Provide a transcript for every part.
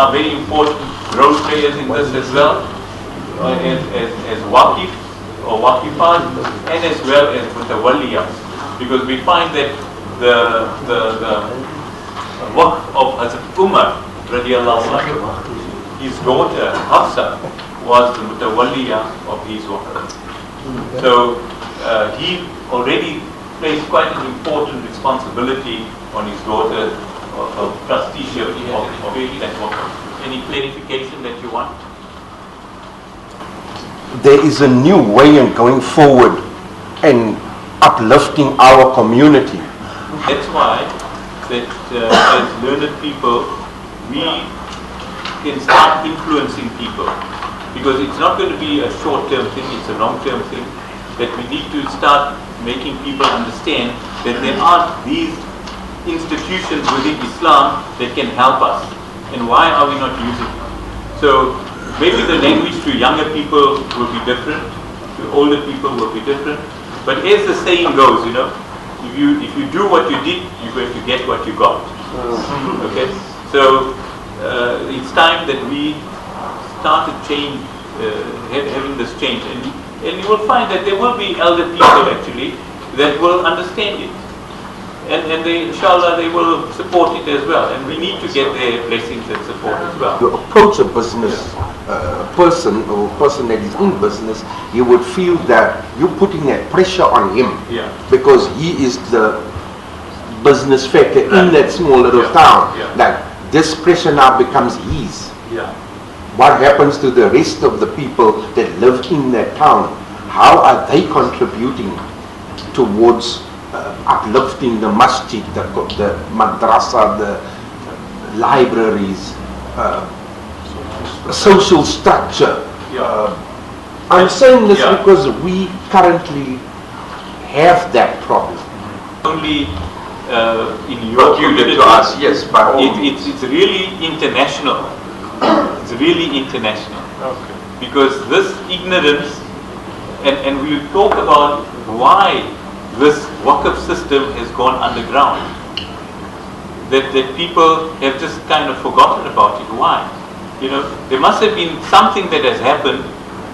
are very important role players in this as well, as Waqif or Waqifat, and as well as Mutawalliyah, because we find that the Waqf of Hazrat Umar radiallahu anhu, his daughter Hafsa was the Mutawalliyah of his Waqf. So he already placed quite an important responsibility on his daughter of trusteeship of that Waqf. Any clarification that you want? There is a new way in going forward and uplifting our community. That's why that as learned people, we can start influencing people, because it's not going to be a short-term thing, it's a long-term thing, that we need to start making people understand that there are these institutions within Islam that can help us, and why are we not using it? So maybe the language to younger people will be different, to older people will be different, but as the saying goes, you know, if you do what you did, you're going to get what you got. Okay, so it's time that we start to change, having this change, and you will find that there will be elder people actually that will understand it, and they, inshallah, they will support it as well, and we need to get their blessings and support as well. You approach a business person or person that is in business, you would feel that you're putting that pressure on him, because he is the business factor in that small little town. Like, this pressure now becomes his. What happens to the rest of the people that live in that town? How are they contributing towards uplifting the masjid, the madrasa, the libraries, social structure? I'm saying this because we currently have that problem. Only in your community, to us, yes, by all means. It's really international. It's really international. Okay. Because this ignorance, and we'll talk about why this Waqf system has gone underground. That people have just kind of forgotten about it. Why? You know, there must have been something that has happened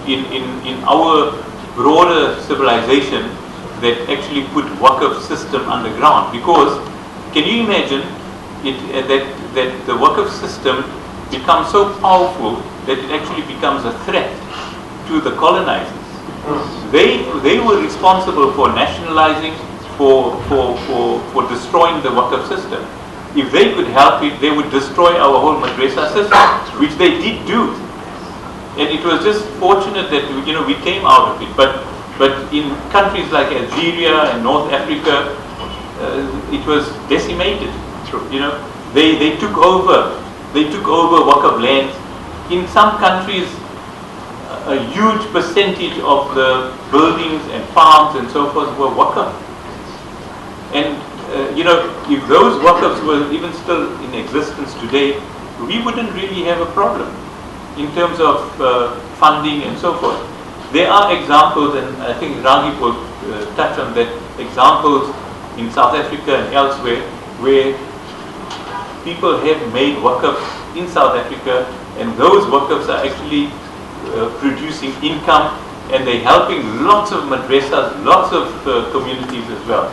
in our broader civilization that actually put Waqf system underground. Because can you imagine that the Waqf system becomes so powerful that it actually becomes a threat to the colonizers? They were responsible for nationalizing, for destroying the Waqf system. If they could help it, they would destroy our whole madrasa system, which they did do. And it was just fortunate that we came out of it. But in countries like Algeria and North Africa, it was decimated. You know, they took over Waqf lands. In some countries, a huge percentage of the buildings and farms and so forth were Waqf. And if those Waqfs were even still in existence today, we wouldn't really have a problem in terms of funding and so forth. There are examples, and I think Raghib will touch on that, examples in South Africa and elsewhere where people have made Waqfs in South Africa, and those Waqfs are actually producing income, and they're helping lots of madrasas, lots of communities as well.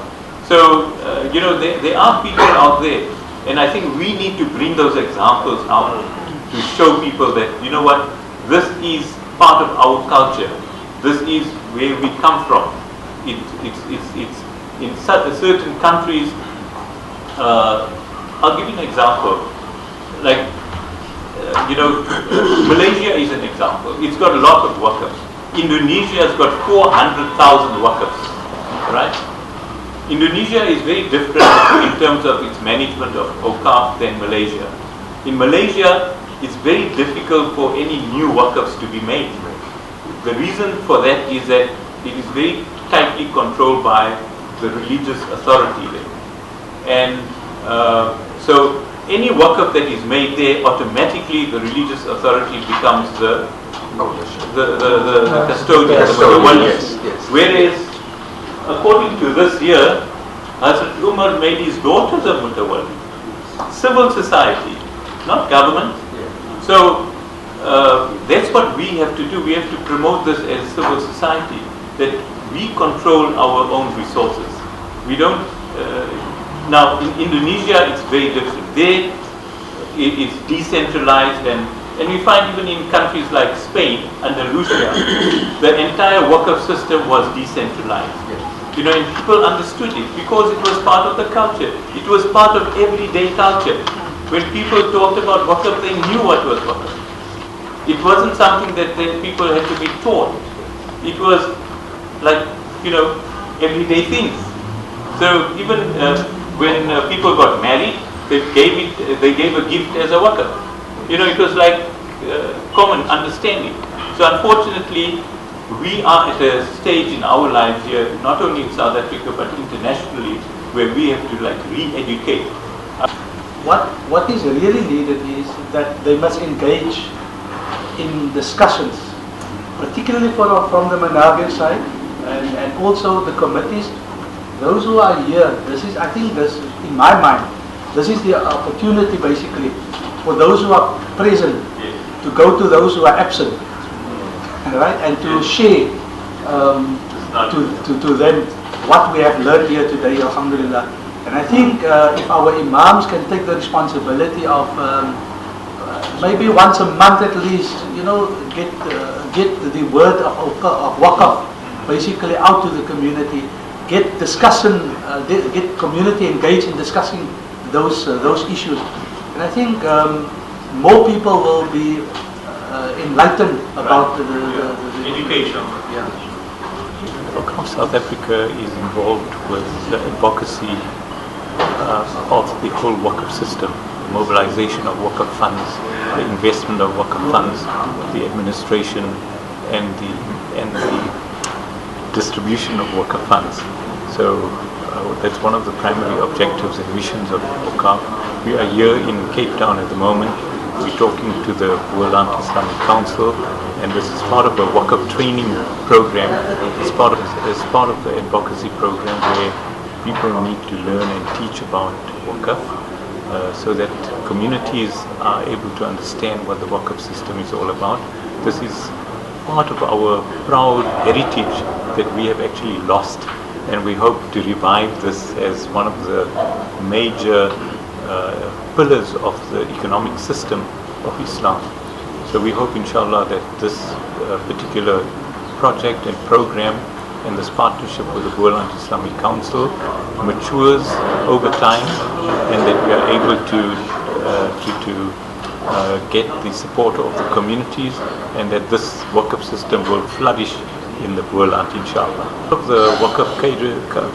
So, there are people out there, and I think we need to bring those examples out to show people that, you know what, this is part of our culture. This is where we come from. It's in certain countries. I'll give you an example. Like, Malaysia is an example. It's got a lot of Waqfs. Indonesia has got 400,000 Waqfs, right? Indonesia is very different in terms of its management of Awqaf than Malaysia. In Malaysia, it's very difficult for any new Waqfs to be made. The reason for that is that it is very tightly controlled by the religious authority there. And so any Waqf that is made there, automatically the religious authority becomes the custodian, the mutawalli. Yes. Whereas, according to this here, Hazrat Umar made his daughter the mutawalli. Civil society, not government. So that's what we have to do. We have to promote this as civil society, that we control our own resources. We don't, now in Indonesia it's very different. There it's decentralized, and we find even in countries like Spain, Andalusia, the entire Waqf system was decentralized. You know, and people understood it because it was part of the culture. It was part of everyday culture. When people talked about Waqf, they knew what was Waqf. It wasn't something that people had to be taught. It was like, you know, everyday things. So even when people got married, they gave a gift as a Waqf. You know, it was like common understanding. So unfortunately, we are at a stage in our lives here, not only in South Africa but internationally, where we have to like re-educate. What is really needed is that they must engage in discussions, particularly from the Manabian side and also the committees. Those who are here, I think this, in my mind, this is the opportunity basically for those who are present to go to those who are absent, right, and to share to them what we have learned here today, alhamdulillah. And I think if our imams can take the responsibility of maybe once a month at least, you know, get the word of Waqf basically out to the community, get discussion, get community engaged in discussing those issues. And I think more people will be enlightened about the education. Yeah. Awqaf South Africa is involved with the advocacy of the whole Waqf system, the mobilization of Waqf funds, the investment of Waqf funds, the administration, and the distribution of Waqf funds. So that's one of the primary objectives and missions of Awqaf. We are here in Cape Town at the moment. We're talking to the Boland Islamic Council, and this is part of a Waqf training program. It's part of the advocacy program where people need to learn and teach about Waqf, so that communities are able to understand what the Waqf system is all about. This is part of our proud heritage that we have actually lost, and we hope to revive this as one of the major pillars of the economic system of Islam. So we hope, inshallah, that this particular project and program and this partnership with the Boland Islamic Council matures over time, and that we are able to get the support of the communities, and that this Waqf system will flourish in the Boland, inshallah. Of the Waqf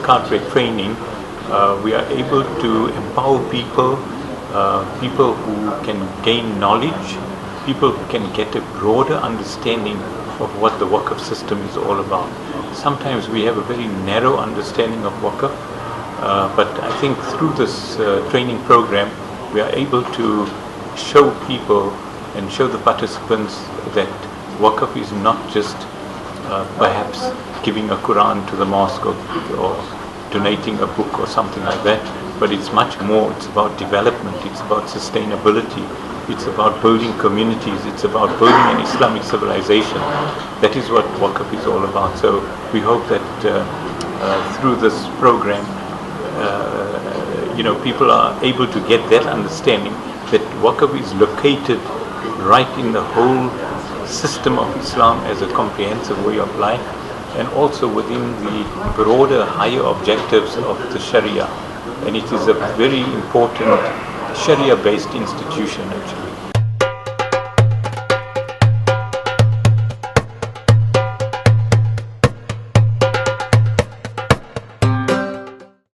Cadre training, we are able to empower people, people who can gain knowledge, people who can get a broader understanding of what the Waqf system is all about. Sometimes we have a very narrow understanding of Waqf, but I think through this training program we are able to show people and show the participants that Waqf is not just perhaps giving a Quran to the mosque or donating a book or something like that, but it's much more. It's about development, it's about sustainability, it's about building communities, it's about building an Islamic civilization. That is what Waqf is all about. So we hope that through this program, people are able to get that understanding that Waqf is located right in the whole system of Islam as a comprehensive way of life, and also within the broader, higher objectives of the Sharia. And it is a very important Sharia-based institution, actually.